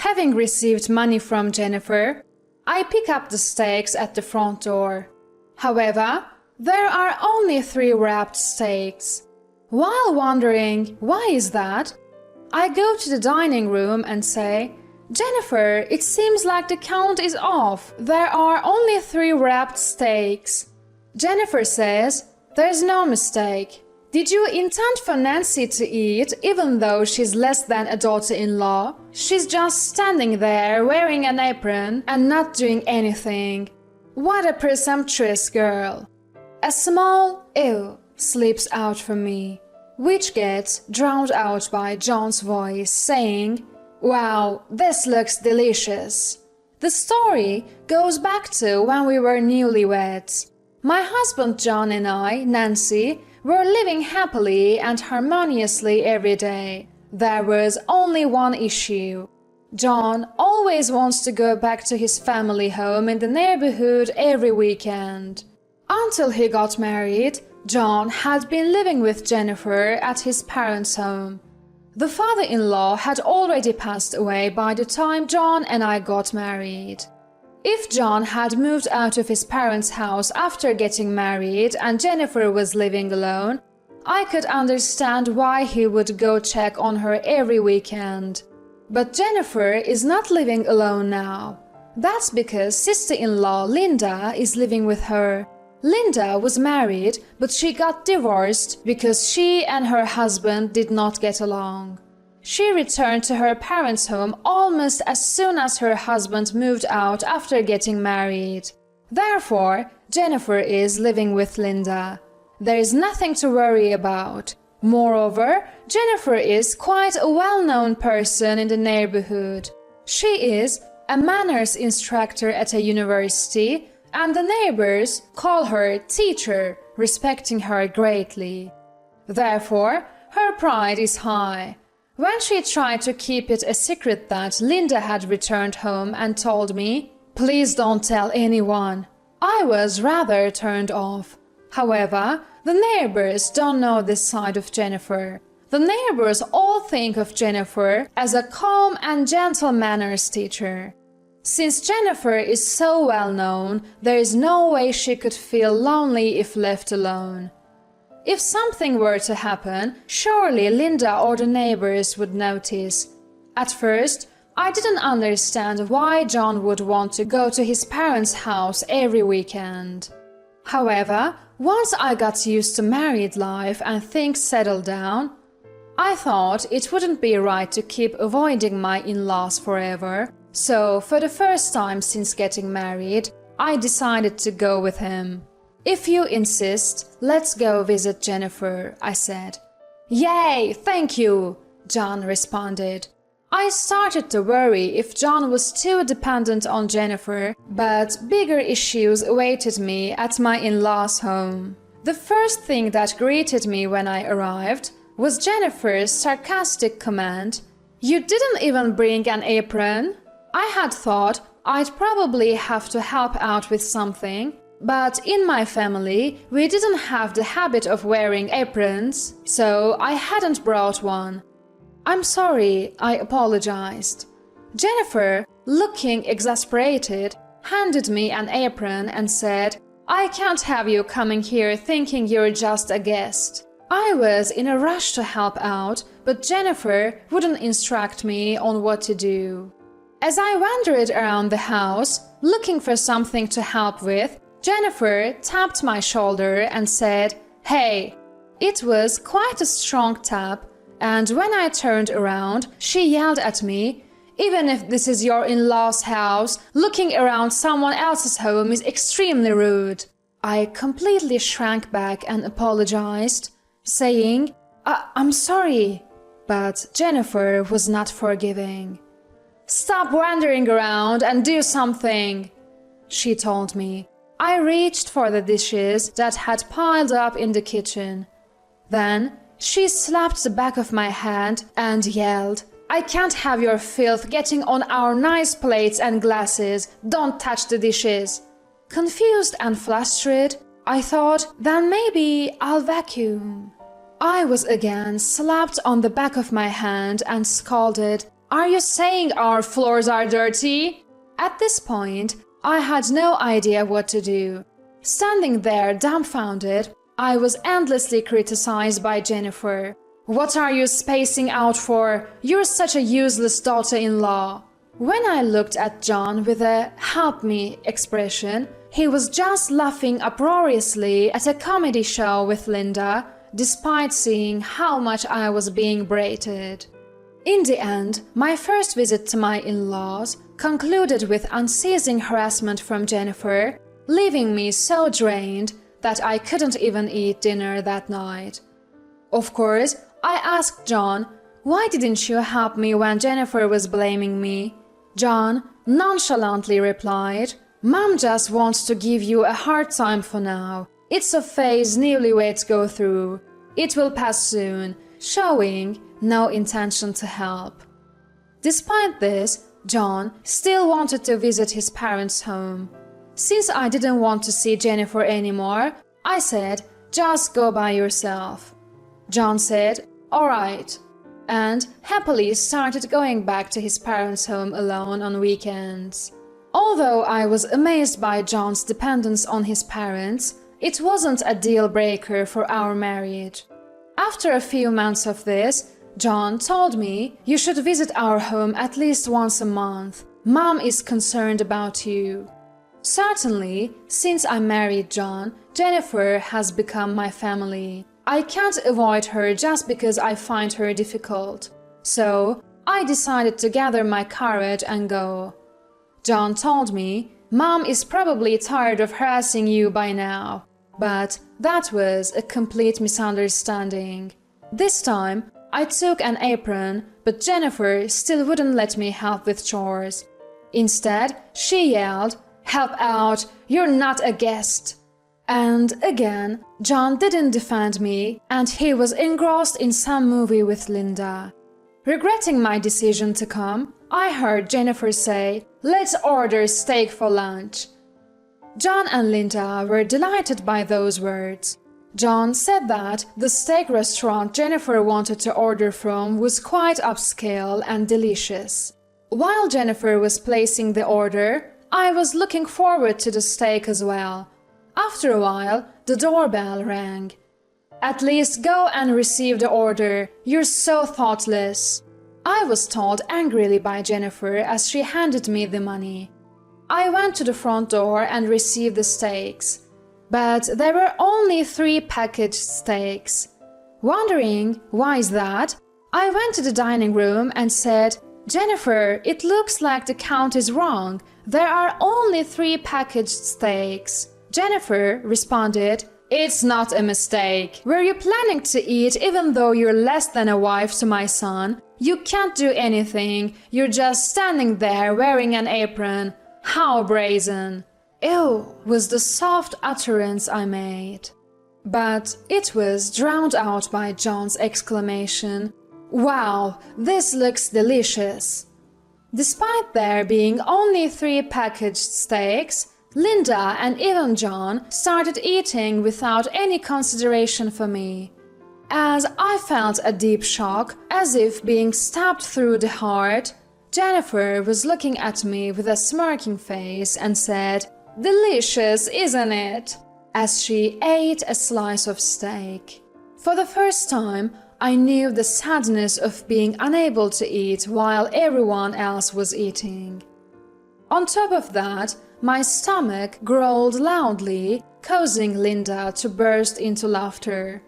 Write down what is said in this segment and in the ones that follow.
Having received money from Jennifer, I pick up the steaks at the front door. However, there are only 3 wrapped steaks. While wondering why is that, I go to the dining room and say, "Jennifer, it seems like the count is off. There are only 3 wrapped steaks." Jennifer says, "There's no mistake. Did you intend for Nancy to eat even though she's less than a daughter-in-law? She's just standing there wearing an apron and not doing anything. What a presumptuous girl." A small "ew" slips out from me, which gets drowned out by John's voice saying, "Wow, this looks delicious." The story goes back to when we were newlyweds. My husband John and I, Nancy, were living happily and harmoniously every day. There was only one issue. John always wants to go back to his family home in the neighborhood every weekend. Until he got married, John had been living with Jennifer at his parents' home. The father-in-law had already passed away by the time John and I got married. If John had moved out of his parents' house after getting married and Jennifer was living alone, I could understand why he would go check on her every weekend. But Jennifer is not living alone now. That's because sister-in-law Linda is living with her. Linda was married, but she got divorced because she and her husband did not get along. She returned to her parents' home almost as soon as her husband moved out after getting married. Therefore, Jennifer is living with Linda. There is nothing to worry about. Moreover, Jennifer is quite a well-known person in the neighborhood. She is a manners instructor at a university, and the neighbors call her teacher, respecting her greatly. Therefore, her pride is high. When she tried to keep it a secret that Linda had returned home and told me, "Please don't tell anyone," I was rather turned off. However, the neighbors don't know this side of Jennifer. The neighbors all think of Jennifer as a calm and gentle manners teacher. Since Jennifer is so well known, there is no way she could feel lonely if left alone. If something were to happen, surely Linda or the neighbors would notice. At first, I didn't understand why John would want to go to his parents' house every weekend. However, once I got used to married life and things settled down, I thought it wouldn't be right to keep avoiding my in-laws forever. So, for the first time since getting married, I decided to go with him. "If you insist, let's go visit Jennifer," I said. "Yay, thank you," John responded. I started to worry if John was too dependent on Jennifer, but bigger issues awaited me at my in-laws' home. The first thing that greeted me when I arrived was Jennifer's sarcastic comment, "You didn't even bring an apron?" I had thought I'd probably have to help out with something, but in my family we didn't have the habit of wearing aprons, so I hadn't brought one. "I'm sorry," I apologized. Jennifer, looking exasperated, handed me an apron and said, "I can't have you coming here thinking you're just a guest." I was in a rush to help out, but Jennifer wouldn't instruct me on what to do. As I wandered around the house, looking for something to help with, Jennifer tapped my shoulder and said, "Hey." It was quite a strong tap, and when I turned around, she yelled at me, "Even if this is your in-law's house, looking around someone else's home is extremely rude." I completely shrank back and apologized, saying, I'm sorry." But Jennifer was not forgiving. "Stop wandering around and do something," she told me. I reached for the dishes that had piled up in the kitchen. Then she slapped the back of my hand and yelled, "I can't have your filth getting on our nice plates and glasses. Don't touch the dishes." Confused and flustered, I thought, then maybe I'll vacuum. I was again slapped on the back of my hand and scolded, Are you saying our floors are dirty? At this point, I had no idea what to do. Standing there dumbfounded, I was endlessly criticized by Jennifer. What are you spacing out for? You're such a useless daughter-in-law. When I looked at John with a "help me" expression, he was just laughing uproariously at a comedy show with Linda, despite seeing how much I was being berated. In the end, my first visit to my in-laws concluded with unceasing harassment from Jennifer, leaving me so drained that I couldn't even eat dinner that night. Of course, I asked John, "Why didn't you help me when Jennifer was blaming me?" John nonchalantly replied, "Mom just wants to give you a hard time for now. It's a phase newlyweds go through. It will pass soon," showing no intention to help. Despite this, John still wanted to visit his parents' home. Since I didn't want to see Jennifer anymore, I said, "Just go by yourself." John said, "All right," and happily started going back to his parents' home alone on weekends. Although I was amazed by John's dependence on his parents, it wasn't a deal breaker for our marriage. After a few months of this, John told me, "You should visit our home at least once a month. Mom is concerned about you." Certainly, since I married John, Jennifer has become my family. I can't avoid her just because I find her difficult. So, I decided to gather my courage and go. John told me, "Mom is probably tired of harassing you by now." But that was a complete misunderstanding. This time, I took an apron, but Jennifer still wouldn't let me help with chores. Instead, she yelled, "Help out! You're not a guest!" And again, John didn't defend me, and he was engrossed in some movie with Linda. Regretting my decision to come, I heard Jennifer say, "Let's order steak for lunch." John and Linda were delighted by those words. John said that the steak restaurant Jennifer wanted to order from was quite upscale and delicious. While Jennifer was placing the order, I was looking forward to the steak as well. After a while, the doorbell rang. "At least go and receive the order. You're so thoughtless," I was told angrily by Jennifer as she handed me the money. I went to the front door and received the steaks. But there were only 3 packaged steaks. Wondering why is that, I went to the dining room and said, "Jennifer, it looks like the count is wrong. There are only 3 packaged steaks." Jennifer responded, "It's not a mistake. Were you planning to eat even though you're less than a wife to my son? You can't do anything. You're just standing there wearing an apron. How brazen." "Ew," was the soft utterance I made. But it was drowned out by John's exclamation, "Wow, this looks delicious." Despite there being only 3 packaged steaks, Linda and even John started eating without any consideration for me. As I felt a deep shock, as if being stabbed through the heart, Jennifer was looking at me with a smirking face and said, "Delicious, isn't it?" as she ate a slice of steak. For the first time, I knew the sadness of being unable to eat while everyone else was eating. On top of that, my stomach growled loudly, causing Linda to burst into laughter.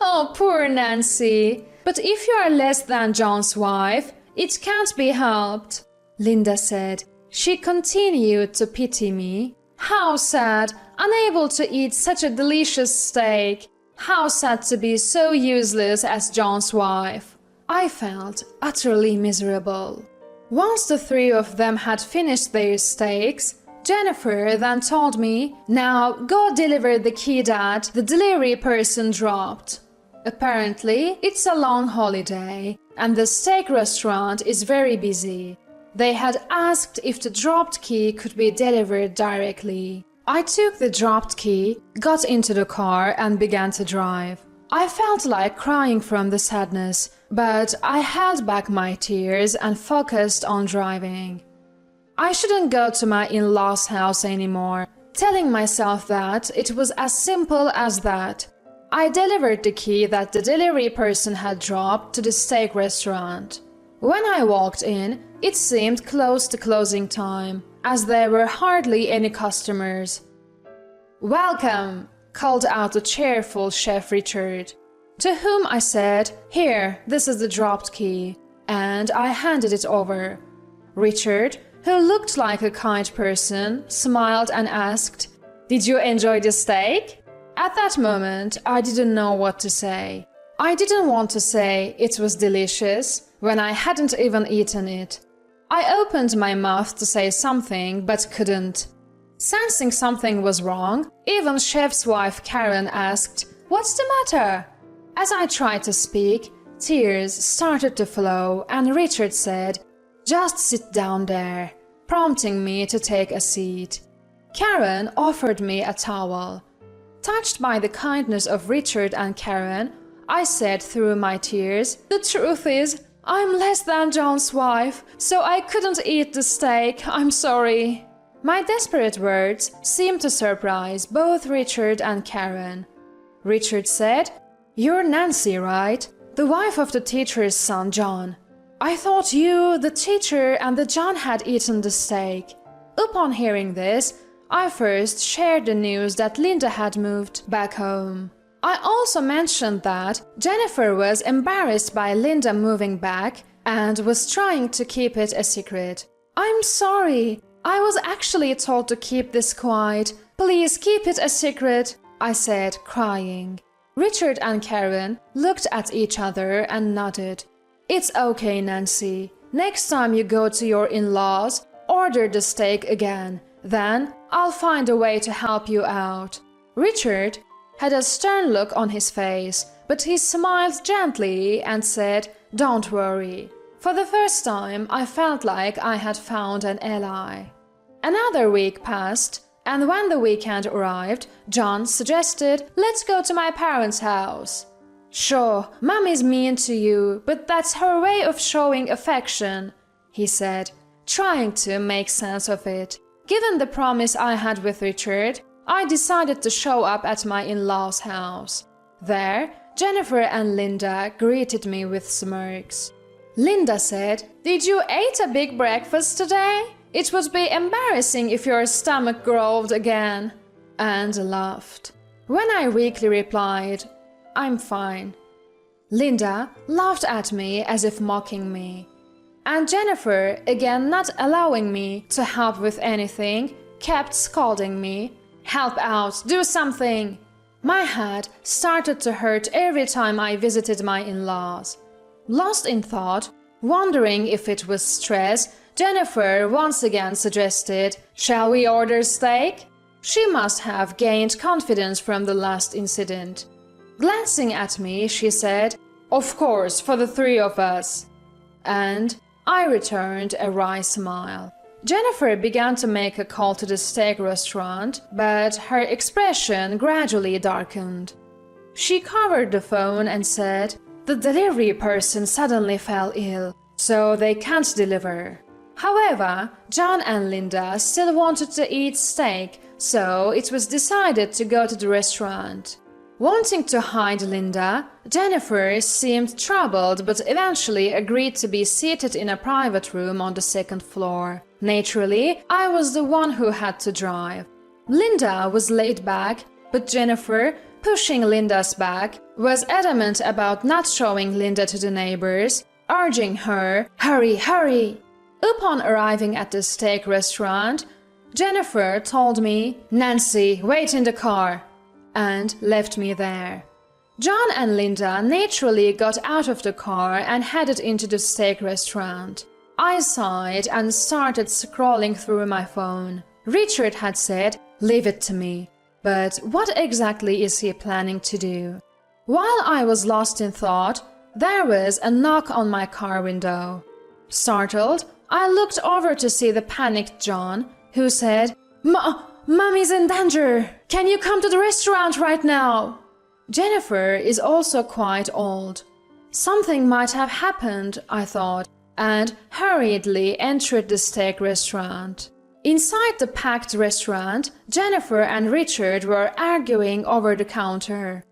"Oh, poor Nancy! But if you are less than John's wife, it can't be helped," Linda said. She continued to pity me. "How sad, unable to eat such a delicious steak. How sad to be so useless as John's wife." I felt utterly miserable. Once the 3 of them had finished their steaks, Jennifer then told me, "Now go deliver the key that the delivery person dropped." Apparently, it's a long holiday, and the steak restaurant is very busy. They had asked if the dropped key could be delivered directly. I took the dropped key, got into the car, and began to drive. I felt like crying from the sadness, but I held back my tears and focused on driving. I shouldn't go to my in-laws' house anymore, telling myself that it was as simple as that. I delivered the key that the delivery person had dropped to the steak restaurant. When I walked in, it seemed close to closing time, as there were hardly any customers. "Welcome," called out the cheerful Chef Richard, to whom I said, "Here, this is the dropped key," and I handed it over. Richard, who looked like a kind person, smiled and asked, "Did you enjoy the steak?" At that moment, I didn't know what to say. I didn't want to say it was delicious when I hadn't even eaten it. I opened my mouth to say something but couldn't. Sensing something was wrong, even Chef's wife Karen asked, "What's the matter?" As I tried to speak, tears started to flow and Richard said, "Just sit down there," prompting me to take a seat. Karen offered me a towel. Touched by the kindness of Richard and Karen, I said through my tears, "The truth is, I'm less than John's wife, so I couldn't eat the steak, I'm sorry." My desperate words seemed to surprise both Richard and Karen. Richard said, "You're Nancy, right? The wife of the teacher's son, John. I thought you, the teacher, and the John had eaten the steak." Upon hearing this, I first shared the news that Linda had moved back home. I also mentioned that Jennifer was embarrassed by Linda moving back and was trying to keep it a secret. "I'm sorry. I was actually told to keep this quiet. Please keep it a secret," I said, crying. Richard and Karen looked at each other and nodded. "It's okay, Nancy. Next time you go to your in-laws, order the steak again. Then I'll find a way to help you out." Richard had a stern look on his face, but he smiled gently and said, "Don't worry." For the first time, I felt like I had found an ally. Another week passed, and when the weekend arrived, John suggested, "Let's go to my parents' house." "Sure, Mommy's mean to you, but that's her way of showing affection," he said, trying to make sense of it. Given the promise I had with Richard, I decided to show up at my in-laws' house. There, Jennifer and Linda greeted me with smirks. Linda said, "Did you eat a big breakfast today? It would be embarrassing if your stomach growled again," and laughed. When I weakly replied, "I'm fine," Linda laughed at me as if mocking me. And Jennifer, again not allowing me to help with anything, kept scolding me, "Help out, do something!" My head started to hurt every time I visited my in-laws. Lost in thought, wondering if it was stress, Jennifer once again suggested, "Shall we order steak?" She must have gained confidence from the last incident. Glancing at me, she said, "Of course, for the three of us." And I returned a wry smile. Jennifer began to make a call to the steak restaurant, but her expression gradually darkened. She covered the phone and said, "The delivery person suddenly fell ill, so they can't deliver." However, John and Linda still wanted to eat steak, so it was decided to go to the restaurant. Wanting to hide Linda, Jennifer seemed troubled but eventually agreed to be seated in a private room on the second floor. Naturally, I was the one who had to drive. Linda was laid back, but Jennifer, pushing Linda's back, was adamant about not showing Linda to the neighbors, urging her, "Hurry, hurry!" Upon arriving at the steak restaurant, Jennifer told me, "Nancy, wait in the car," and left me there. John and Linda naturally got out of the car and headed into the steak restaurant. I sighed and started scrolling through my phone. Richard had said, "Leave it to me," but what exactly is he planning to do? While I was lost in thought, there was a knock on my car window. Startled, I looked over to see the panicked John, who said, Mommy's in danger! Can you come to the restaurant right now?" Jennifer is also quite old. Something might have happened, I thought, and hurriedly entered the steak restaurant. Inside the packed restaurant, Jennifer and Richard were arguing over the counter.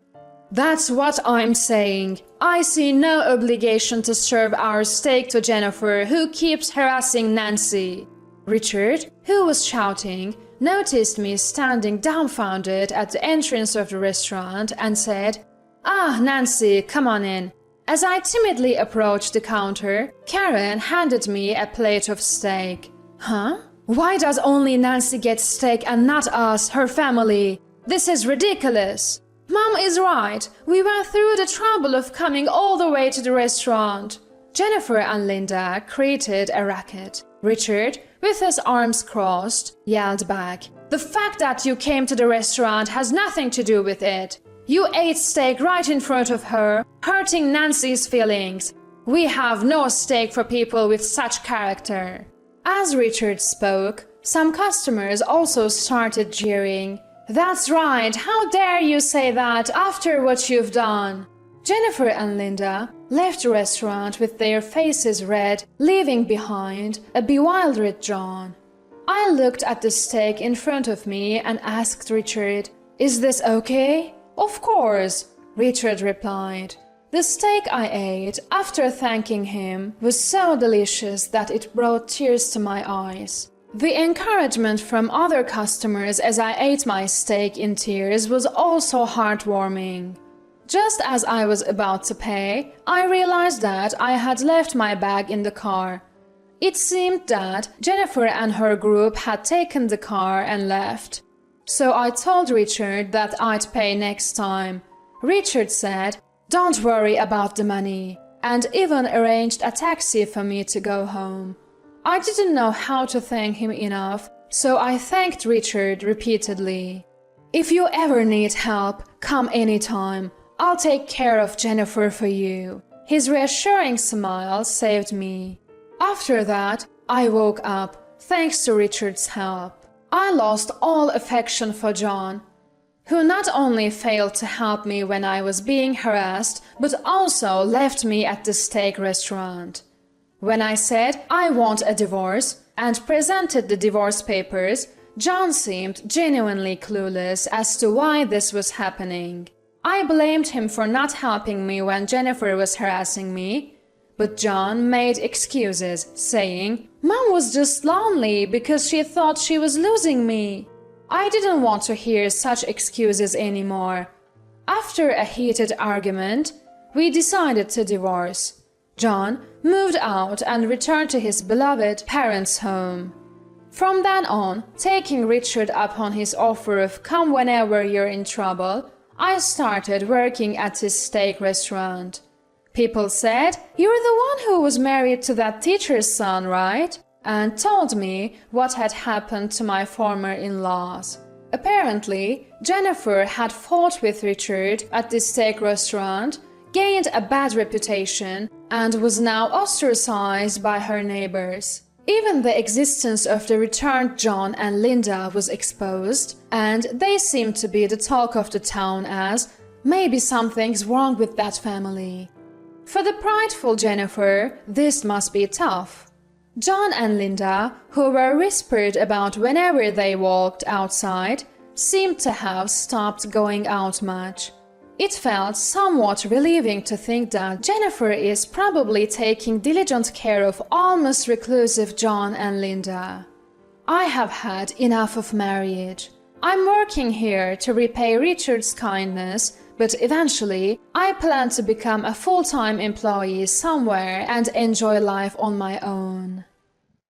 "That's what I'm saying. I see no obligation to serve our steak to Jennifer, who keeps harassing Nancy." Richard, who was shouting, noticed me standing dumbfounded at the entrance of the restaurant and said, "Ah, Nancy, come on in." As I timidly approached the counter, Karen handed me a plate of steak. "Huh? Why does only Nancy get steak and not us, her family? This is ridiculous." "Mom is right. We went through the trouble of coming all the way to the restaurant." Jennifer and Linda created a racket. Richard, with his arms crossed, yelled back, "The fact that you came to the restaurant has nothing to do with it. You ate steak right in front of her, hurting Nancy's feelings. We have no steak for people with such character." As Richard spoke, some customers also started jeering. "That's right, how dare you say that after what you've done?" Jennifer and Linda left the restaurant with their faces red, leaving behind a bewildered John. I looked at the steak in front of me and asked Richard, "Is this okay?" "Of course," Richard replied. The steak I ate, after thanking him, was so delicious that it brought tears to my eyes. The encouragement from other customers as I ate my steak in tears was also heartwarming. Just as I was about to pay, I realized that I had left my bag in the car. It seemed that Jennifer and her group had taken the car and left. So I told Richard that I'd pay next time. Richard said, "Don't worry about the money," and even arranged a taxi for me to go home. I didn't know how to thank him enough, so I thanked Richard repeatedly. "If you ever need help, come anytime. I'll take care of Jennifer for you." His reassuring smile saved me. After that, I woke up, thanks to Richard's help. I lost all affection for John, who not only failed to help me when I was being harassed, but also left me at the steak restaurant. When I said I want a divorce and presented the divorce papers, John seemed genuinely clueless as to why this was happening. I blamed him for not helping me when Jennifer was harassing me, but John made excuses, saying, "Mom was just lonely because she thought she was losing me." I didn't want to hear such excuses anymore. After a heated argument, we decided to divorce. John moved out and returned to his beloved parents' home. From then on, taking Richard up on his offer of "come whenever you're in trouble," I started working at his steak restaurant. People said, "You're the one who was married to that teacher's son, right?" and told me what had happened to my former in-laws. Apparently, Jennifer had fought with Richard at the steak restaurant, gained a bad reputation, and was now ostracized by her neighbors. Even the existence of the returned John and Linda was exposed, and they seemed to be the talk of the town as, "Maybe something's wrong with that family." For the prideful Jennifer, this must be tough. John and Linda, who were whispered about whenever they walked outside, seemed to have stopped going out much. It felt somewhat relieving to think that Jennifer is probably taking diligent care of almost reclusive John and Linda. I have had enough of marriage. I'm working here to repay Richard's kindness, but eventually I plan to become a full-time employee somewhere and enjoy life on my own.